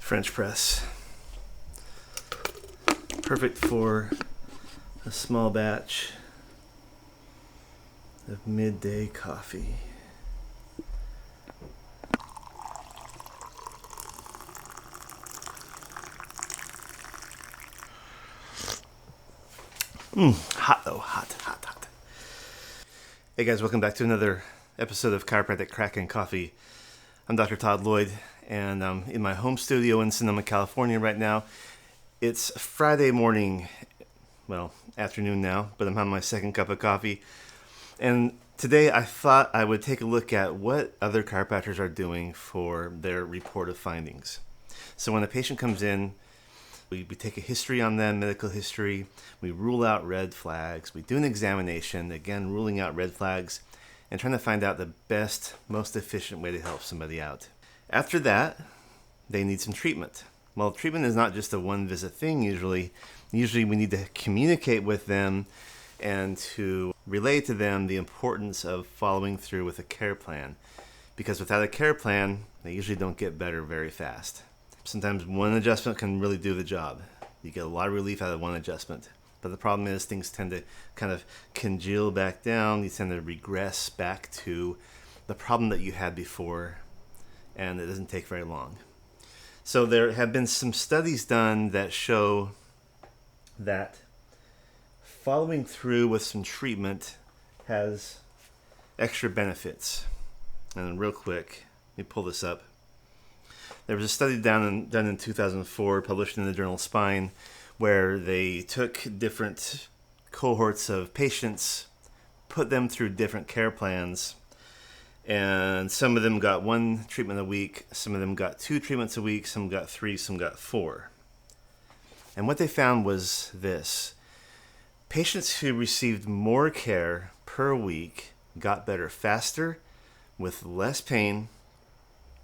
French press. Perfect for a small batch of midday coffee. Hot though, hot. Hey guys, welcome back to another episode of Chiropractic Crack and Coffee. I'm Dr. Todd Lloyd, and I'm in my home studio in Sonoma, California right now. It's Friday morning, well, afternoon now, but I'm having my second cup of coffee. And today I thought I would take a look at what other chiropractors are doing for their report of findings. So when a patient comes in, we take a history on them, medical history. We rule out red flags. We do an examination, again, ruling out red flags and trying to find out the best, most efficient way to help somebody out. After that, they need some treatment. Well, treatment is not just a one-visit thing usually. Usually we need to communicate with them and to relay to them the importance of following through with a care plan. Because without a care plan, they usually don't get better very fast. Sometimes one adjustment can really do the job. You get a lot of relief out of one adjustment. But the problem is things tend to kind of congeal back down. You tend to regress back to the problem that you had before, and it doesn't take very long. So there have been some studies done that show that following through with some treatment has extra benefits. And real quick, let me pull this up. There was a study done in 2004, published in the journal Spine, where they took different cohorts of patients, put them through different care plans, and some of them got one treatment a week, some of them got 2 treatments a week, some got 3, some got 4. And what they found was this. Patients who received more care per week got better faster, with less pain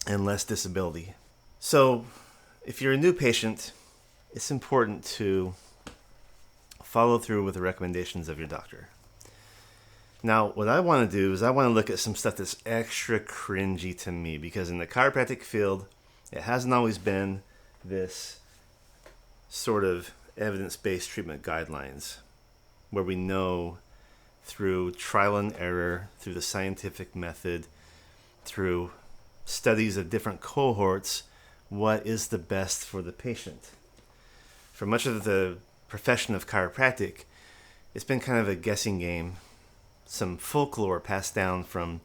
and less disability. So, if you're a new patient, it's important to follow through with the recommendations of your doctor. Now, what I want to do is I want to look at some stuff that's extra cringy to me, because in the chiropractic field, it hasn't always been this sort of evidence-based treatment guidelines where we know through trial and error, through the scientific method, through studies of different cohorts, what is the best for the patient. For much of the profession of chiropractic, it's been kind of a guessing game, some folklore passed down from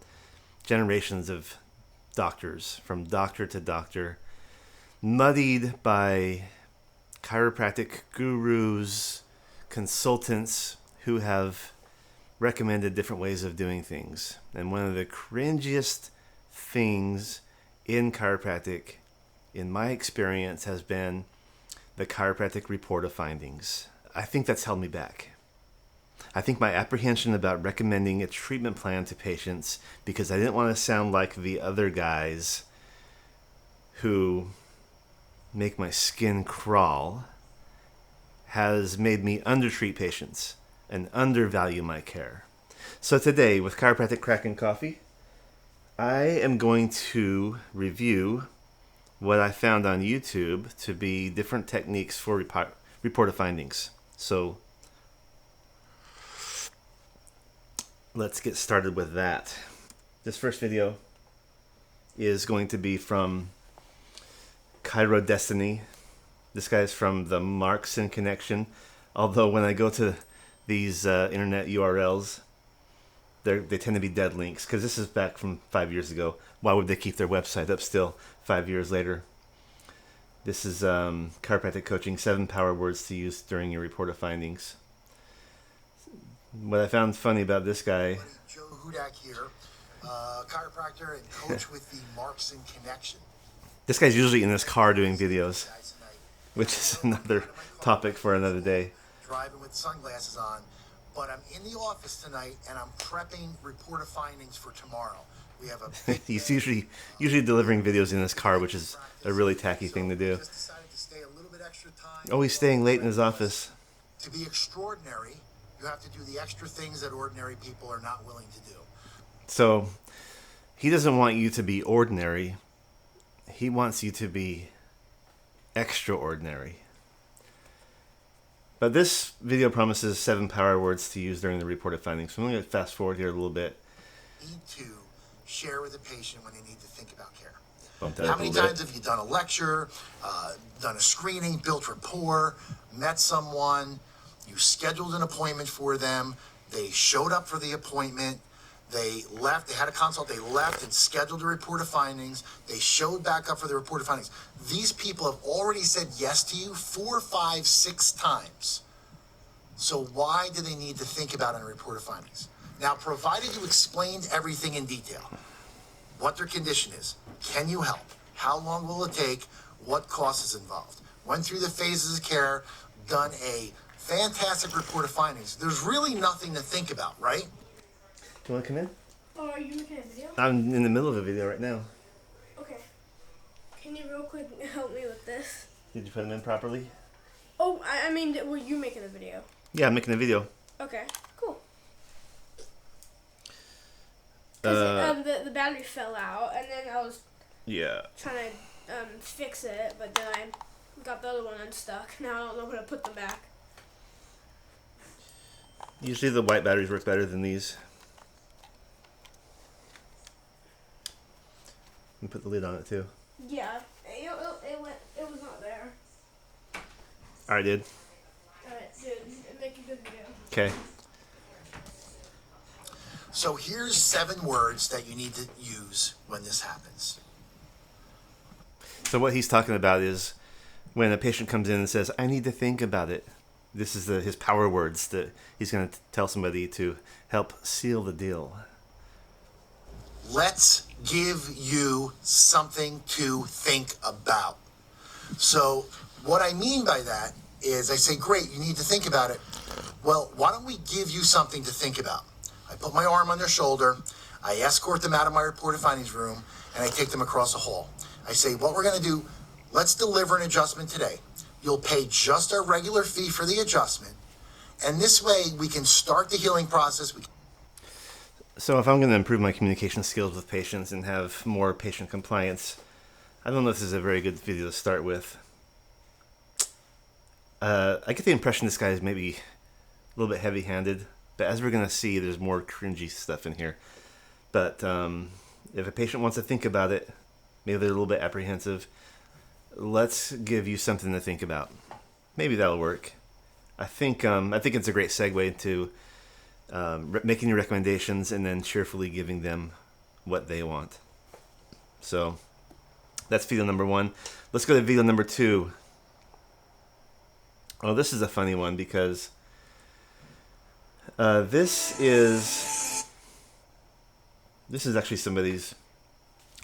generations of doctors, from doctor to doctor, muddied by chiropractic gurus, consultants who have recommended different ways of doing things. And one of the cringiest things in chiropractic, in my experience, has been the chiropractic report of findings. I think that's held me back. I think my apprehension about recommending a treatment plan to patients, because I didn't want to sound like the other guys who make my skin crawl, has made me undertreat patients and undervalue my care. So today, with Chiropractic Crack and Coffee, I am going to review what I found on YouTube to be different techniques for report of findings. So let's get started with that. This first video is going to be from Chiro Destiny. This guy's from the Marks and Connection. Although when I go to these internet URLs, they tend to be dead links, because this is back from 5 years ago. Why would they keep their website up still 5 years later? This is Chiropractic Coaching, 7 power words to use during your report of findings. What I found funny about this guy... Joe Hudak here, chiropractor and coach with the Marks and Connection. This guy's usually in his car doing videos, which is another topic for another day. Driving with sunglasses on. But I'm in the office tonight, and I'm prepping report of findings for tomorrow. We have a He's usually delivering videos in his car, which is a really tacky thing to do. Just decided to stay a little bit extra time. Oh, he's staying late in his office. To be extraordinary, you have to do the extra things that ordinary people are not willing to do. So he doesn't want you to be ordinary. He wants you to be extraordinary. But this video promises 7 power words to use during the reported findings. So I'm going to fast forward here a little bit. Need to share with the patient when they need to think about care. Bump that How up a many little times bit. have you done a lecture, done a screening, built rapport, met someone, you scheduled an appointment for them, they showed up for the appointment, they left, they had a consult, they left and scheduled a report of findings, they showed back up for the report of findings. These people have already said yes to you 4, 5, 6 times. So why do they need to think about it in a report of findings? Now, provided you explained everything in detail, what their condition is, can you help, how long will it take, what cost is involved, went through the phases of care, done a fantastic report of findings, there's really nothing to think about, right? Do you want to come in? Oh, are you making a video? I'm in the middle of a video right now. Okay. Can you real quick help me with this? Did you put them in properly? Oh, I mean, were you making a video? Yeah, I'm making a video. Okay, cool. Because the battery fell out, and then I was trying to fix it, but then I got the other one unstuck. Now I don't know where to put them back. Usually the white batteries work better than these. And put the lid on it too. Yeah, it was not there. Alright, dude. Alright, dude, make a good video. Okay. So here's 7 words that you need to use when this happens. So what he's talking about is when a patient comes in and says, I need to think about it. This is his power words that he's going to tell somebody to help seal the deal. Let's give you something to think about. So what I mean by that is I say, great, you need to think about it. Well, why don't we give you something to think about? I put my arm on their shoulder, I escort them out of my reported findings room, and I take them across the hall. I say, what we're going to do, let's deliver an adjustment today. You'll pay just our regular fee for the adjustment, and this way we can start the healing process. So if I'm going to improve my communication skills with patients and have more patient compliance, I don't know if this is a very good video to start with. I get the impression this guy is maybe a little bit heavy-handed, but as we're going to see, there's more cringy stuff in here. But if a patient wants to think about it, maybe they're a little bit apprehensive, let's give you something to think about. Maybe that'll work. I think it's a great segue to making your recommendations and then cheerfully giving them what they want. So that's video number 1. Let's go to video number 2. Oh, this is a funny one because this is actually somebody's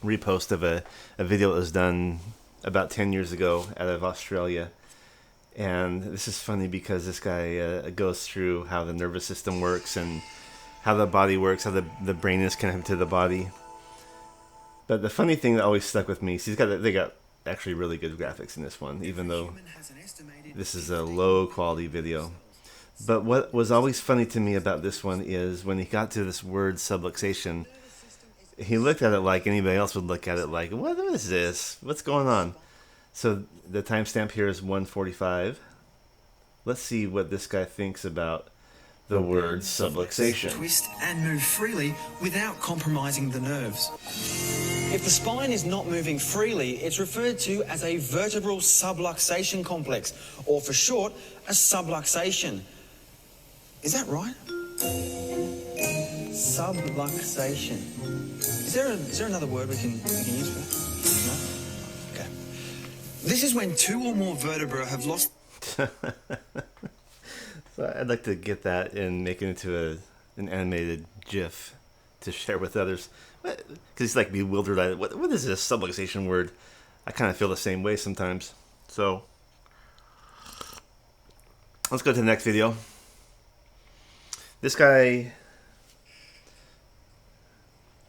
repost of a video that was done about 10 years ago out of Australia. And this is funny because this guy goes through how the nervous system works and how the body works, how the brain is connected to the body. But the funny thing that always stuck with me, see, they got actually really good graphics in this one, even though this is a low quality video. But what was always funny to me about this one is when he got to this word subluxation, he looked at it like anybody else would look at it like, what is this? What's going on? So the timestamp here is 1:45. Let's see what this guy thinks about the word subluxation. Twist and move freely without compromising the nerves. If the spine is not moving freely, it's referred to as a vertebral subluxation complex, or for short, a subluxation. Is that right? Subluxation. Is there another word we can use for that? No? Okay. This is when 2 or more vertebrae have lost... So I'd like to get that and make it into an animated GIF to share with others. Because he's like bewildered. What is this subluxation word? I kind of feel the same way sometimes. So let's go to the next video. This guy...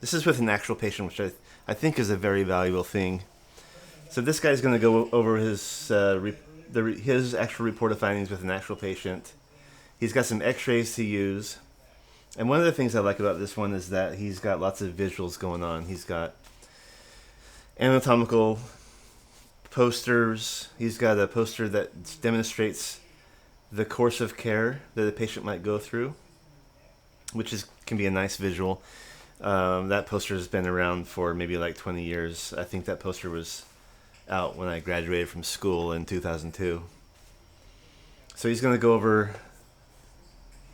This is with an actual patient, which I think is a very valuable thing. So this guy's going to go over his actual report of findings with an actual patient. He's got some x-rays to use. And one of the things I like about this one is that he's got lots of visuals going on. He's got anatomical posters. He's got a poster that demonstrates the course of care that a patient might go through, which can be a nice visual. That poster has been around for maybe like 20 years. I think that poster was out when I graduated from school in 2002. So he's going to go over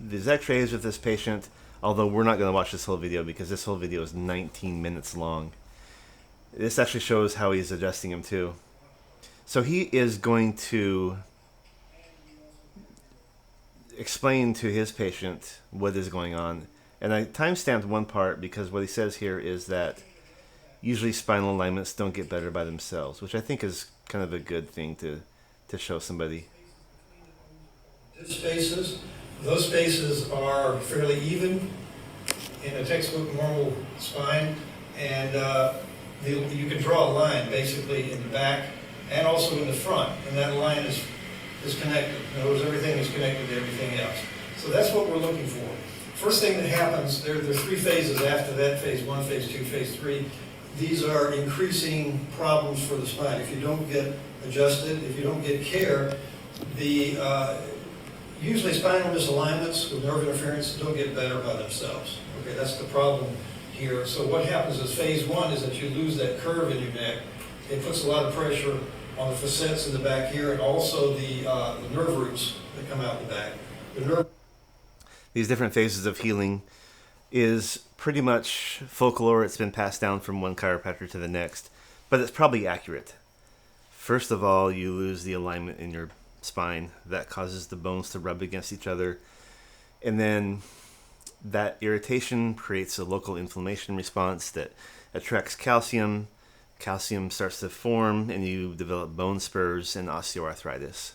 these x-rays with this patient, although we're not going to watch this whole video because this whole video is 19 minutes long. This actually shows how he's adjusting him too. So he is going to explain to his patient what is going on. And I time-stamped one part because what he says here is that usually spinal alignments don't get better by themselves, which I think is kind of a good thing to show somebody. Those spaces are fairly even in a textbook normal spine, and you can draw a line basically in the back and also in the front, and that line is connected. In other words, everything is connected to everything else. So that's what we're looking for. First thing that happens, there are 3 phases after that: phase 1, phase 2, phase 3. These are increasing problems for the spine. If you don't get adjusted, if you don't get care, usually spinal misalignments with nerve interference don't get better by themselves. Okay, that's the problem here. So what happens is phase 1 is that you lose that curve in your neck. It puts a lot of pressure on the facets in the back here, and also the nerve roots that come out the back. These different phases of healing is pretty much folklore. It's been passed down from one chiropractor to the next, but it's probably accurate. First of all, you lose the alignment in your spine. That causes the bones to rub against each other, and then that irritation creates a local inflammation response that attracts calcium. Calcium starts to form, and you develop bone spurs and osteoarthritis.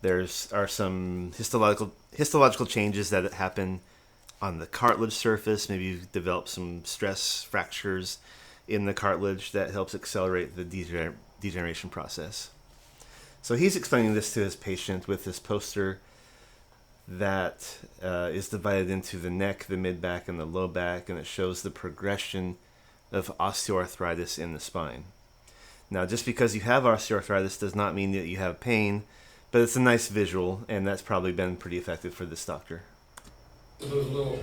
There are some histological changes that happen on the cartilage surface. Maybe you develop some stress fractures in the cartilage that helps accelerate the degeneration process. So he's explaining this to his patient with this poster that is divided into the neck, the mid-back, and the low back, and it shows the progression of osteoarthritis in the spine. Now, just because you have osteoarthritis does not mean that you have pain, but it's a nice visual, and that's probably been pretty effective for this doctor. Those little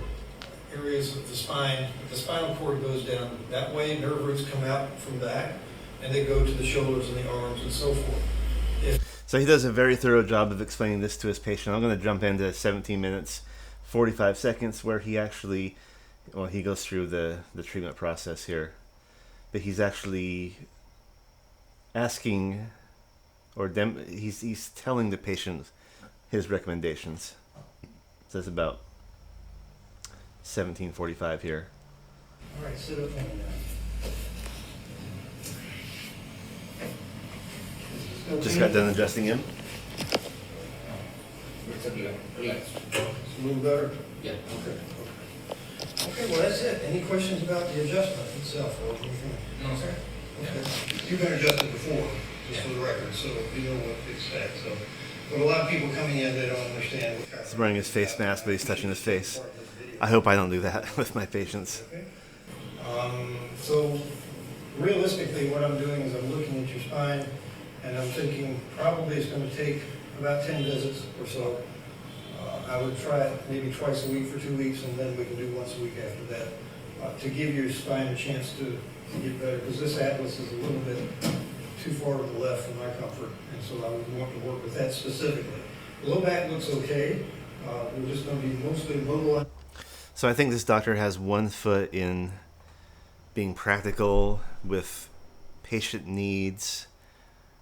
areas of the spine, the spinal cord goes down that way, nerve roots come out from back, and they go to the shoulders and the arms and so forth. So he does a very thorough job of explaining this to his patient. I'm going to jump into 17 minutes, 45 seconds, where he actually, he goes through the treatment process here. But he's actually asking, he's telling the patient his recommendations. So it's about 17:45 here. All right, sit up now. Just got done adjusting him. Relax. It's a little better? Yeah. Okay. Okay, well, that's it. Any questions about the adjustment itself? Or anything? No, sir. Okay. You've been adjusted before, just for the record, so you know what to expect. So, but a lot of people coming in, they don't understand what kind of... He's wearing his face mask, but he's touching his face. I hope I don't do that with my patients. Okay. So, realistically, what I'm doing is I'm looking at your spine, and I'm thinking probably it's going to take about 10 visits or so. I would try it maybe twice a week for 2 weeks, and then we can do once a week after that, to give your spine a chance to get better, because this atlas is a little bit too far to the left for my comfort, and so I would want to work with that specifically. The low back looks okay. We're just going to be mostly mobilized. So I think this doctor has one foot in being practical with patient needs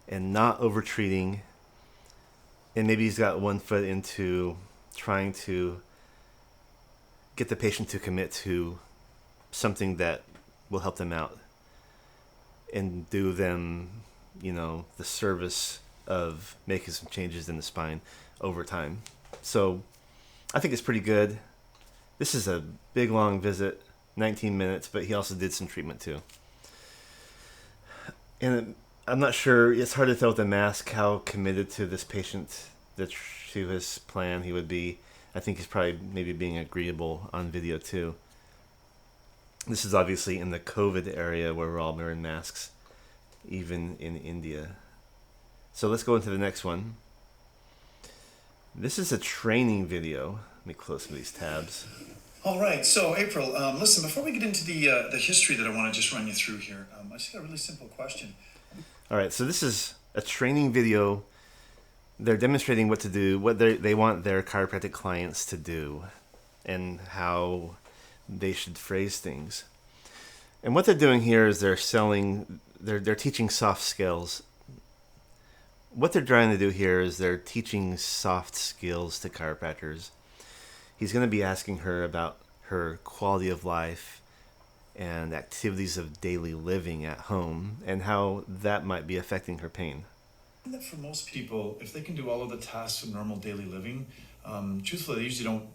and not over-treating, and maybe he's got one foot into trying to get the patient to commit to something that will help them out and do them, the service of making some changes in the spine over time. So I think it's pretty good. This is a big, long visit, 19 minutes, but he also did some treatment too. And I'm not sure, it's hard to tell with the mask how committed to this patient, to his plan he would be. I think he's probably maybe being agreeable on video too. This is obviously in the COVID area where we're all wearing masks, even in India. So let's go into the next one. This is a training video. Let me close some of these tabs. All right, so April, listen, before we get into the history that I want to just run you through here, I just got a really simple question. All right, so this is a training video. They're demonstrating what to do, what they want their chiropractic clients to do, and how they should phrase things. And what they're doing here is they're teaching soft skills. What they're trying to do here is they're teaching soft skills to chiropractors. He's going to be asking her about her quality of life and activities of daily living at home and how that might be affecting her pain. That for most people, if they can do all of the tasks of normal daily living, truthfully, they usually don't,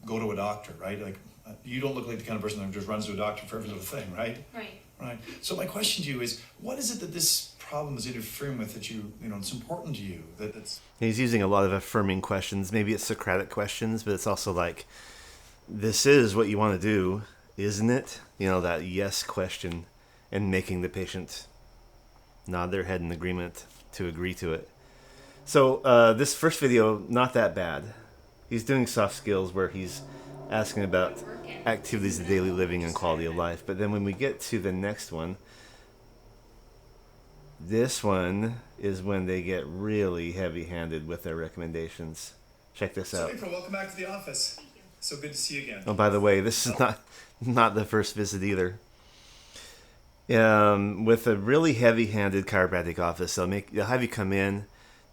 go to a doctor, right? Like, you don't look like the kind of person that just runs to a doctor for every little thing, right? Right. Right. So my question to you is, what is it that this problem is interfering with that it's important to you? That's He's using a lot of affirming questions. Maybe it's Socratic questions, but it's also like, this is what you want to do, isn't it? That yes question, and making the patient nod their head in agreement to agree to it. So this first video, not that bad. He's doing soft skills where he's asking about activities of daily living and quality of life. But then when we get to the next one, this one is when they get really heavy-handed with their recommendations. Check this out. So April, welcome back to the office. So good to see you again. Oh, by the way, this is not the first visit either. With a really heavy-handed chiropractic office, they'll have you come in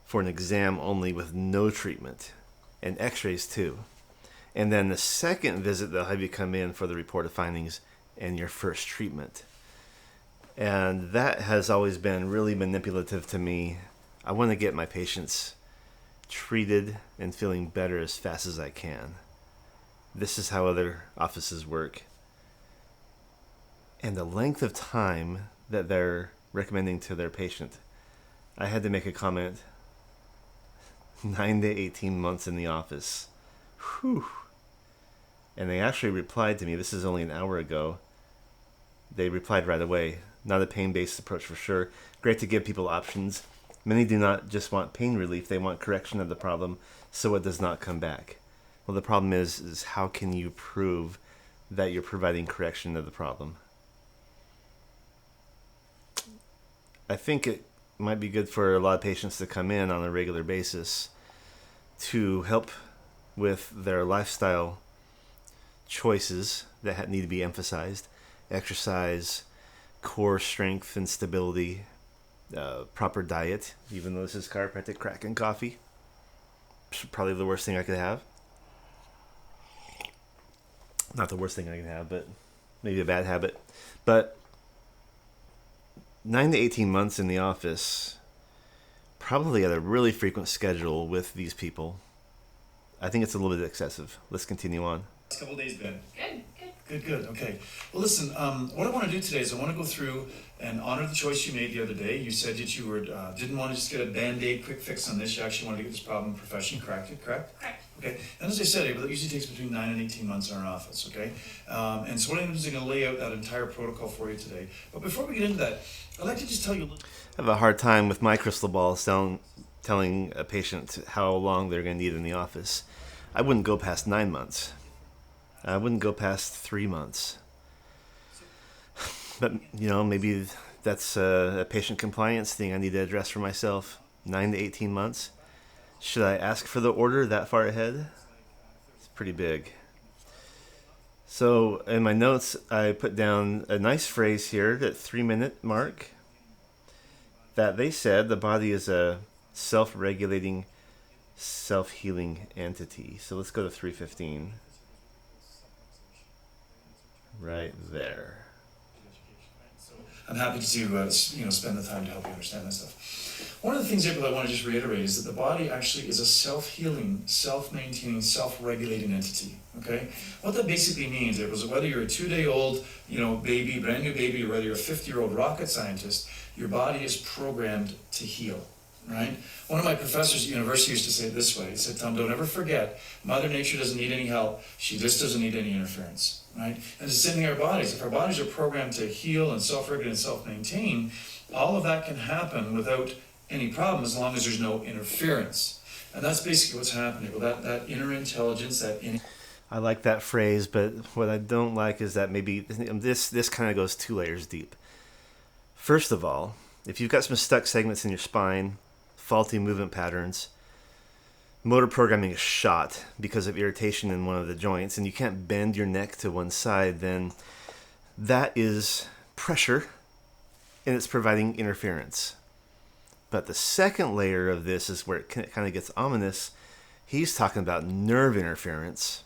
for an exam only with no treatment, and x-rays too. And then the second visit, they'll have you come in for the report of findings and your first treatment. And that has always been really manipulative to me. I want to get my patients treated and feeling better as fast as I can. This is how other offices work. And the length of time that they're recommending to their patient. I had to make a comment. 9 to 18 months in the office. Whew. And they actually replied to me. This is only an hour ago. They replied right away. Not a pain-based approach for sure. Great to give people options. Many do not just want pain relief. They want correction of the problem so it does not come back. Well, the problem is how can you prove that you're providing correction of the problem? I think it might be good for a lot of patients to come in on a regular basis to help with their lifestyle choices that need to be emphasized. Exercise, core strength and stability, proper diet, even though this is chiropractic crack and coffee. Probably the worst thing I could have. Not the worst thing I can have, but maybe a bad habit. But 9 to 18 months in the office, probably at a really frequent schedule with these people. I think it's a little bit excessive. Let's continue on. Last couple of days been? Good. Okay. Well, listen, what I want to do today is I want to go through and honor the choice you made the other day. You said that you didn't want to just get a Band-Aid quick fix on this. You actually wanted to get this problem professionally corrected, correct? Correct. Okay. And as I said, April, that usually takes between 9 and 18 months in our office, okay? And so what I'm going to do is I'm going to lay out that entire protocol for you today. But before we get into that, I'd like to just tell you a little... I have a hard time with my crystal ball telling a patient how long they're going to need in the office. I wouldn't go past 9 months. I wouldn't go past 3 months. But, maybe that's a patient compliance thing I need to address for myself. 9 to 18 months. Should I ask for the order that far ahead? It's pretty big. So in my notes, I put down a nice phrase here at 3-minute mark that they said the body is a self-regulating, self-healing entity. So let's go to 3:15. Right there. I'm happy to spend the time to help you understand this stuff. One of the things, April, I want to just reiterate is that the body actually is a self-healing, self-maintaining, self-regulating entity. Okay, what that basically means, April, is that whether you're a 2-day-old, baby, brand new baby, or whether you're a 50-year-old rocket scientist, your body is programmed to heal. Right? One of my professors at university used to say it this way. He said, Tom, don't ever forget, Mother Nature doesn't need any help. She just doesn't need any interference. Right? And it's the same thing with our bodies. If our bodies are programmed to heal and self-regulate and self-maintain, all of that can happen without any problem as long as there's no interference. And that's basically what's happening. Well, that inner intelligence, I like that phrase, but what I don't like is that maybe this kind of goes 2 layers deep. First of all, if you've got some stuck segments in your spine, faulty movement patterns, motor programming is shot because of irritation in one of the joints, and you can't bend your neck to one side, then that is pressure, and it's providing interference. But the second layer of this is where it kind of gets ominous. He's talking about nerve interference.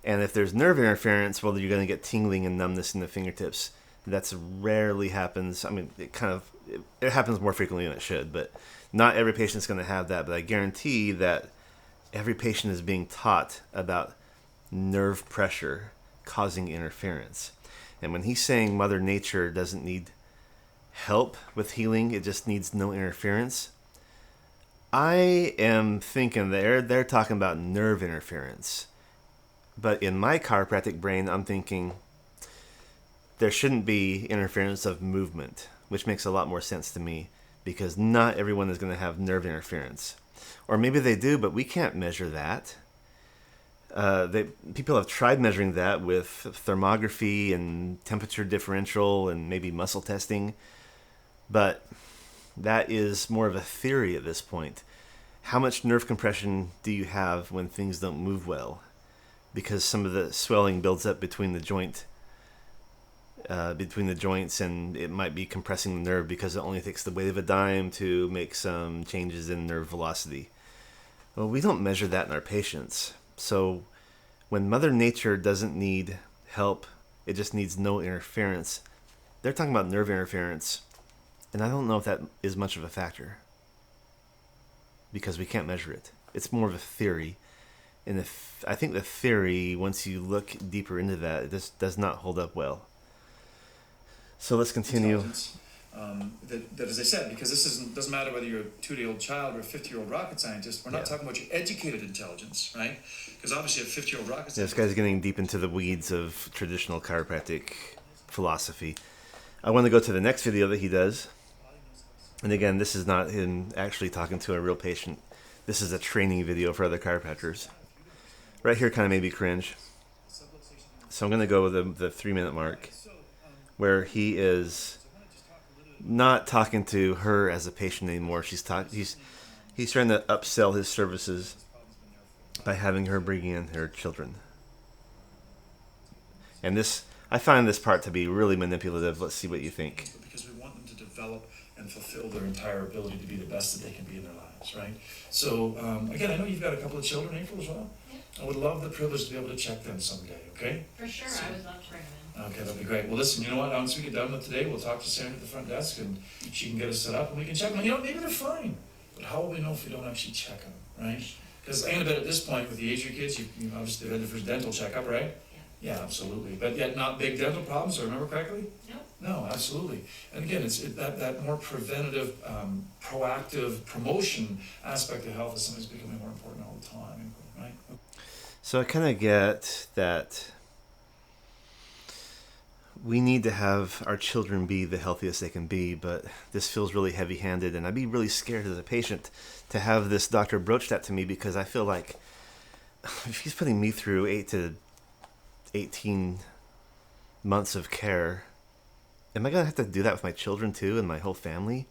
And if there's nerve interference, well, you're going to get tingling and numbness in the fingertips. That's rarely happens. I mean, it happens more frequently than it should, but not every patient's going to have that. But I guarantee that every patient is being taught about nerve pressure causing interference. And when he's saying Mother Nature doesn't need help with healing, it just needs no interference, I am thinking they're talking about nerve interference. But in my chiropractic brain, I'm thinking there shouldn't be interference of movement, which makes a lot more sense to me, because not everyone is going to have nerve interference. Or maybe they do, but we can't measure that. People have tried measuring that with thermography and temperature differential and maybe muscle testing, but that is more of a theory at this point. How much nerve compression do you have when things don't move well? Because some of the swelling builds up between the joints, and it might be compressing the nerve because it only takes the weight of a dime to make some changes in nerve velocity. Well, we don't measure that in our patients. So when Mother Nature doesn't need help, it just needs no interference, they're talking about nerve interference, and I don't know if that is much of a factor because we can't measure it. It's more of a theory. And I think the theory, once you look deeper into that, this does not hold up well. So let's continue. That, as I said, because this doesn't matter whether you're a 2-day-old child or a 50-year-old rocket scientist, we're not talking about your educated intelligence, right? Because obviously a 50-year-old rocket scientist... This guy's getting deep into the weeds of traditional chiropractic philosophy. I want to go to the next video that he does. And again, this is not him actually talking to a real patient. This is a training video for other chiropractors. Right here kind of made me cringe. So I'm going to go with the 3-minute mark where he is not talking to her as a patient anymore. He's trying to upsell his services by having her bring in her children. And I find this part to be really manipulative. Let's see what you think. Because we want them to develop and fulfill their entire ability to be the best that they can be in their lives, right? So, again, I know you've got a couple of children, April, as well. I would love the privilege to be able to check them someday, okay? For sure, so, I would love to bring them in. Okay, that'd be great. Well, listen, you know what? Once we get done with today, we'll talk to Sarah at the front desk, and she can get us set up, and we can check them. You know, maybe they're fine, but how will we know if we don't actually check them, right? Because I bet at this point, with the age of your kids, you obviously had the first dental checkup, right? Yeah, absolutely. But yet not big dental problems, do I remember correctly? No, absolutely. And again, it's that more preventative, proactive promotion aspect of health is something that's becoming more important all the time, right? So I kind of get that we need to have our children be the healthiest they can be, but this feels really heavy-handed, and I'd be really scared as a patient to have this doctor broach that to me, because I feel like if he's putting me through 8 to 18 months of care, am I going to have to do that with my children too and my whole family?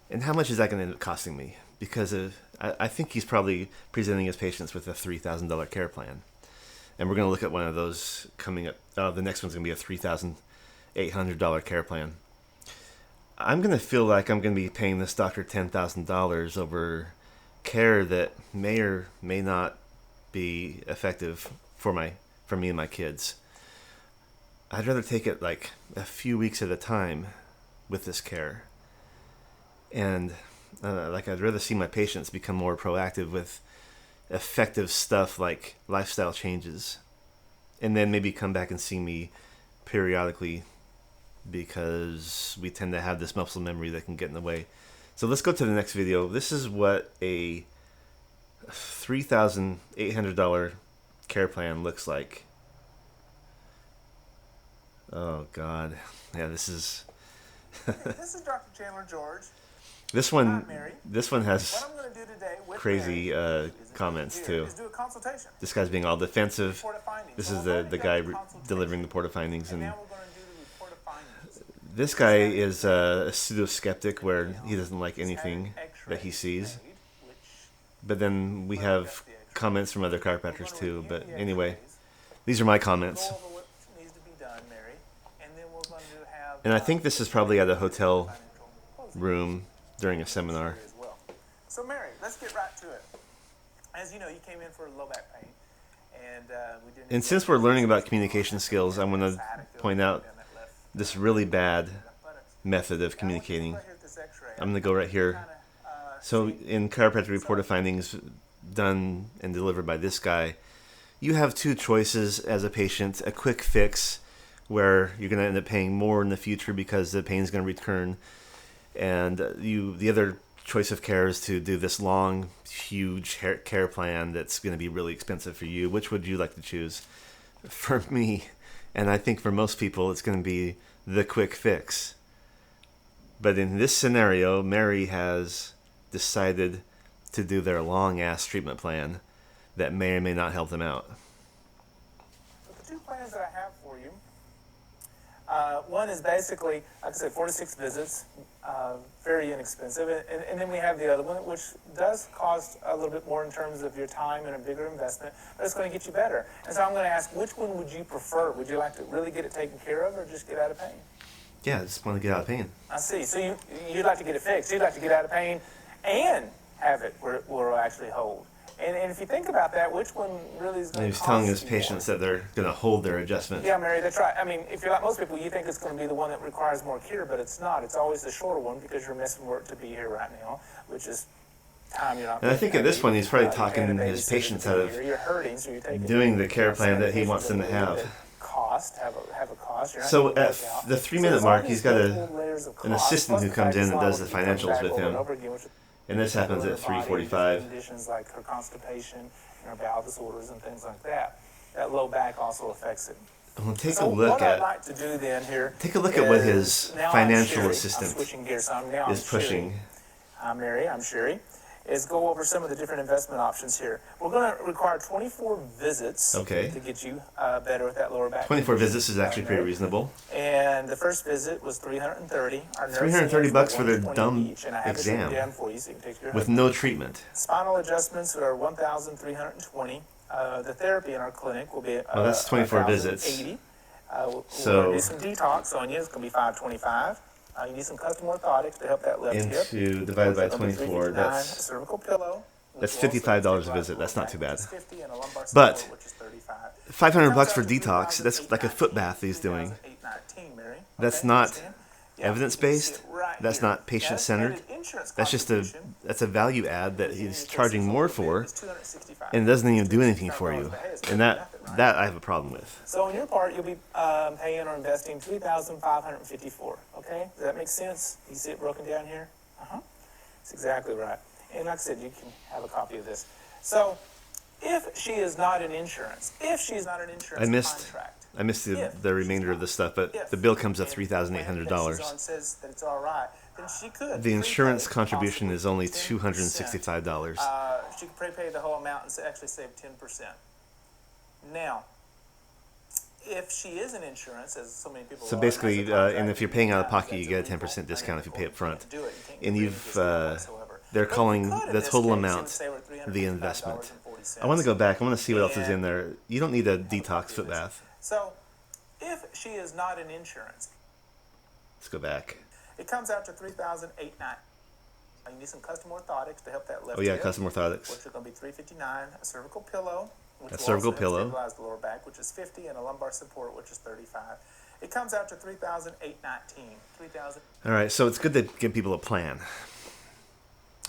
And how much is that going to end up costing me? Because I think he's probably presenting his patients with a $3,000 care plan. And we're going to look at one of those coming up. The next one's going to be a $3,800 care plan. I'm going to feel like I'm going to be paying this doctor $10,000 over care that may or may not be effective for me and my kids. I'd rather take it like a few weeks at a time with this care. And I'd rather see my patients become more proactive with effective stuff like lifestyle changes, and then maybe come back and see me periodically, because we tend to have this muscle memory that can get in the way. So let's go to the next video. This is what a $3,800 care plan looks like. Oh God, yeah, this is This is Dr. Chandler George. This one has crazy comments too. This guy's being all defensive. This is the guy delivering the report of findings, and this guy is a pseudo-skeptic where he doesn't like anything that he sees. But then we have comments from other chiropractors too. But anyway, these are my comments. And I think this is probably at a hotel room during a seminar. So Mary, let's get right to it. As you know, you came in for low back pain, and since we're learning about communication skills, I want to point out this really bad method of communicating. I'm going to go right here. So in chiropractic reported findings done and delivered by this guy, you have two choices as a patient: a quick fix, where you're going to end up paying more in the future because the pain is going to return, and the other choice of care is to do this long, huge care plan that's going to be really expensive for you. Which would you like to choose? For me, and I think for most people, it's going to be the quick fix. But in this scenario, Mary has decided to do their long-ass treatment plan that may or may not help them out. The two plans that I have for you, one is basically, like I said, 4 to 6 visits, very inexpensive. And then we have the other one, which does cost a little bit more in terms of your time and a bigger investment, but it's going to get you better. And so I'm going to ask, which one would you prefer? Would you like to really get it taken care of or just get out of pain? Yeah, I just want to get out of pain. I see. So you'd like to get it fixed. You'd like to get out of pain and have it where it will actually hold. And if you think about that, which one really is going to He's telling his patients that they're going to hold their adjustment. Yeah, Mary, that's right. I mean, if you're like most people, you think it's going to be the one that requires more care, but it's not. It's always the shorter one because you're missing work to be here right now, which is time you're not. And I think at this point, he's probably talking his patients out of doing the care plan that he wants them to have. Have a cost. So at the 3-minute mark, he's got an assistant who comes in and does the financials with him. And this happens at 3:45. Conditions like her constipation and her bowel disorders and things like that. That low back also affects it. Well, take a look at what his financial assistant is pushing. I'm Mary. I'm Sherry. Is go over some of the different investment options here. We're going to require 24 visits to get you better with that lower back. 24 visits is actually pretty reasonable. And the first visit was $330. $330 for their dumb exam with no treatment. Spinal adjustments are $1,320. The therapy in our clinic will be that's 24 visits. $80. We're going to do some detox on you. It's going to be $525. You need some custom orthotics to help that left hip. Divided by 24, that's cervical pillow. That's $55 a visit. That's not too bad. But $500 for detox, that's like a foot bath he's doing. That's not evidence-based. That's not patient-centered. That's a value add that he's charging more for, and it doesn't even do anything for you. And that I have a problem with. So on your part, you'll be paying or investing $3,554. Okay, does that make sense? You see it broken down here? That's exactly right. And like I said, you can have a copy of this. So if she is not an insurance, contract. I missed the remainder of the stuff, but the bill comes at $3,800. Says that it's all right, then she could. The insurance contribution is only $265. She could prepay the whole amount and actually save 10%. Now, if she is an insurance, as so many people. So basically, and if you're paying out of pocket, you get a 10% discount if you pay up front. And they're calling the total amount the investment. I want to go back. I want to see what else is in there. You don't need a detox foot bath. So, if she is not an insurance, let's go back. It comes out to $3,890. You need some custom orthotics to help that left. Oh yeah, custom orthotics. Which are going to be $359. A cervical pillow. A cervical pillow. Stabilize the lower back, which is $50, and a lumbar support, which is $35. It comes out to $3,819. All right, so it's good to give people a plan.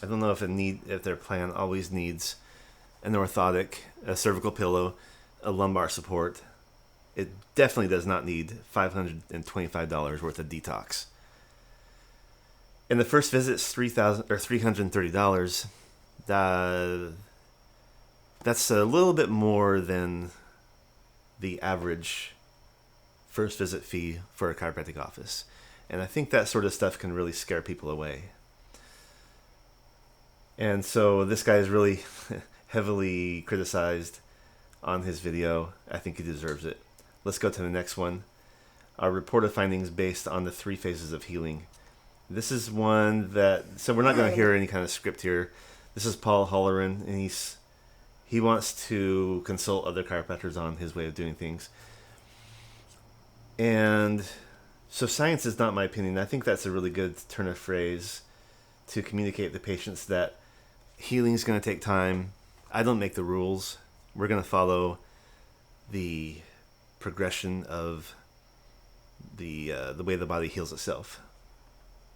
I don't know if their plan always needs an orthotic, a cervical pillow, a lumbar support. It definitely does not need $525 worth of detox. And the first visit's $330. That's a little bit more than the average first visit fee for a chiropractic office. And I think that sort of stuff can really scare people away. And so this guy is really heavily criticized on his video. I think he deserves it. Let's go to the next one. Our reported findings based on the 3 phases of healing. This is one that, so we're not going to hear any kind of script here. This is Paul Holleran, and he wants to consult other chiropractors on his way of doing things. And so science is not my opinion. I think that's a really good turn of phrase to communicate to patients that healing is going to take time. I don't make the rules. We're going to follow the progression of the way the body heals itself.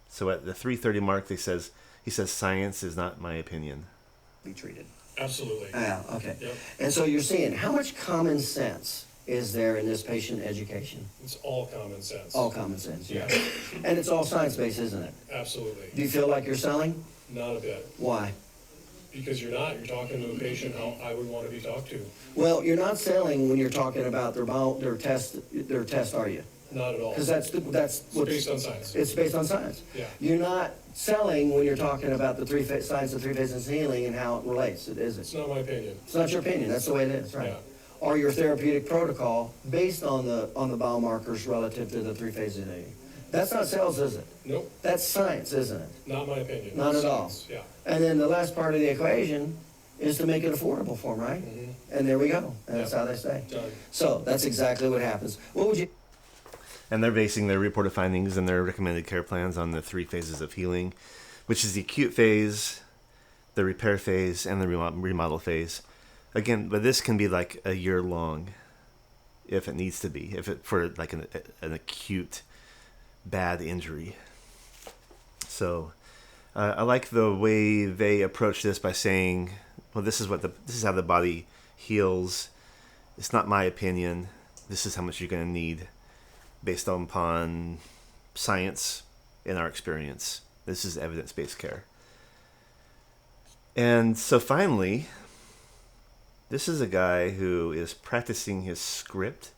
So at the 3:30 mark, he says science is not my opinion. Be treated. Absolutely. Yeah. Okay. Yep. And so you're saying, how much common sense is there in this patient education? It's all common sense. All common sense. Yeah. And it's all science-based, isn't it? Absolutely. Do you feel like you're selling? Not a bit. Why? Because you're not. You're talking to a patient how I would want to be talked to. Well, you're not selling when you're talking about their test, are you? Not at all. Because that's It's based on science. It's based on science. Yeah. You're not selling when you're talking about the science of 3 phases of healing and how it relates, is it? It's not my opinion. It's not your opinion. That's the way it is, right? Yeah. Or your therapeutic protocol based on the biomarkers relative to the 3 phases of healing. That's not sales, is it? Nope. That's science, isn't it? Not my opinion. Not It's at all. science. Yeah. And then the last part of the equation is to make it affordable for them, right? Mhm. And there we go. And that's Yep. how they stay. Done. So that's exactly what happens. What would you? And they're basing their reported findings and their recommended care plans on the 3 phases of healing, which is the acute phase, the repair phase, and the remodel phase. Again, but this can be like a year long if it needs to be, for like an acute bad injury. So I like the way they approach this by saying, well, this is how the body heals. It's not my opinion. This is how much you're going to need based upon science and our experience. This is evidence-based care. And so finally, this is a guy who is practicing his script.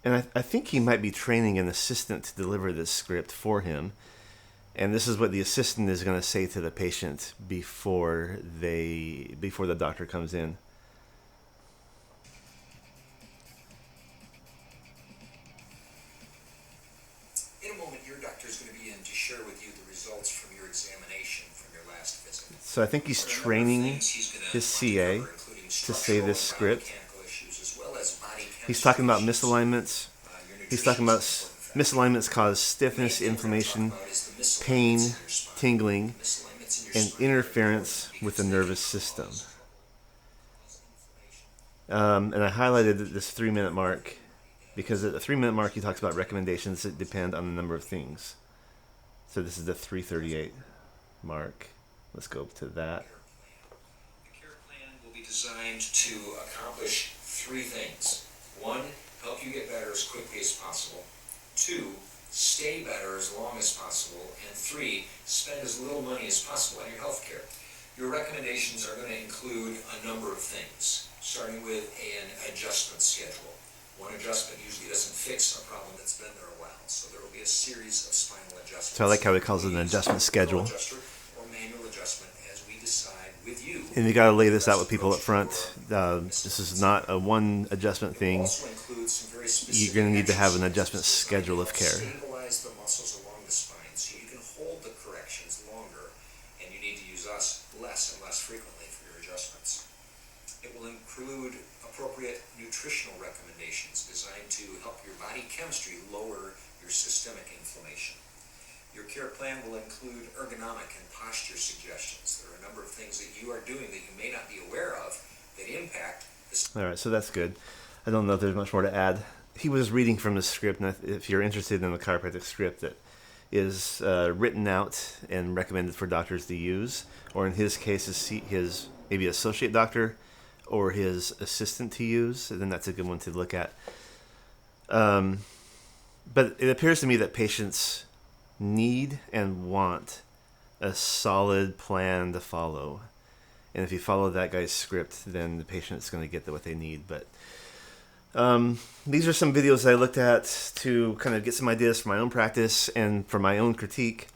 And I think he might be training an assistant to deliver this script for him. And this is what the assistant is going to say to the patient before the doctor comes in. In a moment, your doctor is going to be in to share with you the results from your examination from your last visit. So I think he's training his CA to say this script. He's talking about misalignments. He's talking about misalignments cause stiffness, inflammation, pain, tingling, and interference with the nervous system. And I highlighted this 3-minute mark because at the 3-minute mark he talks about recommendations that depend on a number of things. So this is the 3:38 mark. Let's go to that. The care plan will be designed to accomplish 3 things. 1, help you get better as quickly as possible. 2, stay better as long as possible. And 3, spend as little money as possible on your health care. Your recommendations are going to include a number of things, starting with an adjustment schedule. One adjustment usually doesn't fix a problem that's been there a while, so there will be a series of spinal adjustments. So I like how he calls it an adjustment schedule. Or manual adjustment as we decide with you. And you got to lay this out with people up front. This is not a one adjustment thing. You're going to need to have an adjustment schedule of care. Stabilize the muscles along the spine so you can hold the corrections longer, and you need to use us less and less frequently for your adjustments. It will include appropriate nutritional recommendations designed to help your body chemistry lower your systemic inflammation. Your care plan will include ergonomic and posture suggestions. There are a number of things that you are doing that you may not be aware of that impact this. All right, so that's good. I don't know if there's much more to add. He was reading from the script, and if you're interested in the chiropractic script that is written out and recommended for doctors to use, or in his case, his maybe associate doctor or his assistant to use, then that's a good one to look at. But it appears to me that patients need and want a solid plan to follow. And if you follow that guy's script, then the patient's going to get what they need. But these are some videos I looked at to kind of get some ideas for my own practice and for my own critique.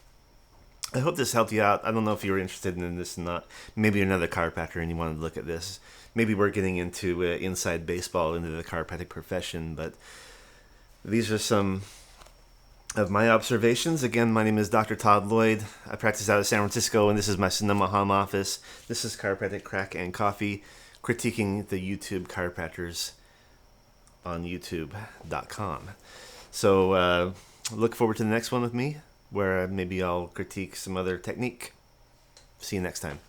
I hope this helped you out. I don't know if you were interested in this or not. Maybe you're another chiropractor and you wanted to look at this. Maybe we're getting into inside baseball, into the chiropractic profession, but these are some of my observations. Again, my name is Dr. Todd Lloyd. I practice out of San Francisco, and this is my Sonoma home office. This is Chiropractic Crack and Coffee, critiquing the YouTube chiropractors on youtube.com. So look forward to the next one with me, where maybe I'll critique some other technique. See you next time.